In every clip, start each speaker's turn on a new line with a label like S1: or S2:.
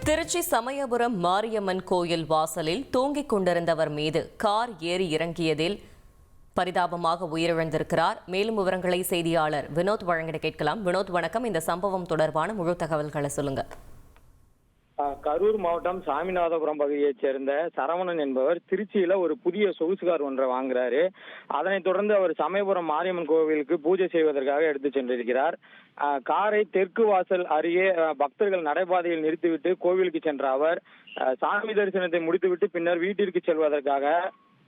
S1: திருச்சி சமயபுரம் மாரியம்மன் கோயில் வாசலில் தூங்கிக் கொண்டிருந்தவர் மீது கார் ஏறி இறங்கியதில் பரிதாபமாக உயிரிழந்திருக்கிறார். மேலும் விவரங்களை செய்தியாளர் வினோத் வழங்கிட கேட்கலாம். வினோத், வணக்கம். இந்த சம்பவம் தொடர்பான முழு தகவல்களை சொல்லுங்க.
S2: கரூர் மாவட்டம் சாமிநாதபுரம் பகுதியைச் சேர்ந்த சரவணன் என்பவர் திருச்சியில ஒரு புதிய சொகுசு கார் ஒன்றை வாங்குறாரு. அதனைத் தொடர்ந்து அவர் சமயபுரம் மாரியம்மன் கோவிலுக்கு பூஜை செய்வதற்காக எடுத்து சென்றிருக்கிறார். காரை தெற்கு வாசல் அருகே பக்தர்கள் நடைபாதையில் நிறுத்திவிட்டு கோவிலுக்கு சென்ற அவர் சாமி தரிசனத்தை முடித்துவிட்டு பின்னர் வீட்டிற்கு செல்வதற்காக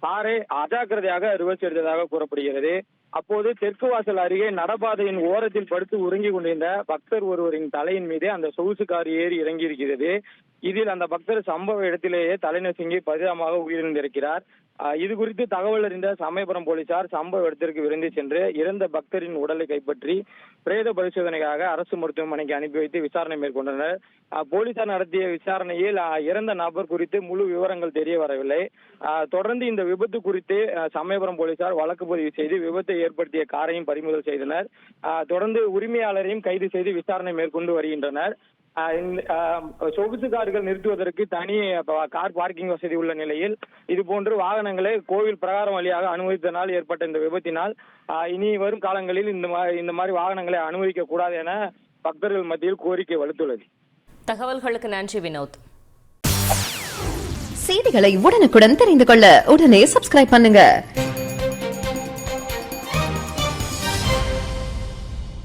S2: காரை அஜாக்கிரதையாக ரிவர்ஸ் எடுத்ததாக கூறப்படுகிறது. அப்போது தெற்கு வாசல் அருகே நடபாதையின் ஓரத்தில் படுத்து உறங்கிக் கொண்டிருந்த பக்தர் ஒருவரின் தலையின் மீது அந்த சொகுசு கார் ஏறி இறங்கி இருக்கிறது. இதில் அந்த பக்தர் சம்பவ இடத்திலேயே தலைநசுங்கி பரிதாபமாக உயிரிழந்திருக்கிறார். இது குறித்து தகவல் அறிந்த சமயபுரம் போலீசார் சம்பவ இடத்திற்கு விரைந்து சென்று இறந்த பக்தரின் உடலை கைப்பற்றி பிரேத பரிசோதனைக்காக அரசு மருத்துவமனைக்கு அனுப்பி வைத்து விசாரணை மேற்கொண்டனர். போலீசார் நடத்திய விசாரணையில் இறந்த நபர் குறித்து முழு விவரங்கள் தெரிய வரவில்லை. தொடர்ந்து இந்த விபத்து குறித்து சமயபுரம் போலீசார் வழக்கு பதிவு செய்து விபத்தை ஏற்படுத்திய காரையும் பறிமுதல் செய்தனர். தொடர்ந்து உரிமையாளரையும் கைது செய்து விசாரணை மேற்கொண்டு வருகின்றனர். சொகுசு கார்கள் நிறுத்துவதற்கு தனி கார் பார்க்கிங் வசதி உள்ள நிலையில் இதுபோன்று வாகனங்களை கோவில் பிரகாரம் வழியாக அனுமதித்தனால் ஏற்பட்ட இந்த விபத்தினால் இனி வரும் காலங்களில் இந்த மாதிரி வாகனங்களை அனுமதிக்க கூடாது என பக்தர்கள் மத்தியில் கோரிக்கை வலுத்துள்ளது.
S1: தகவல்களுக்கு நன்றி வினோத்.
S3: செய்திகளை உடனுக்குடன் தெரிந்து கொள்ள உடனே சப்ஸ்கிரைப் பண்ணுங்க.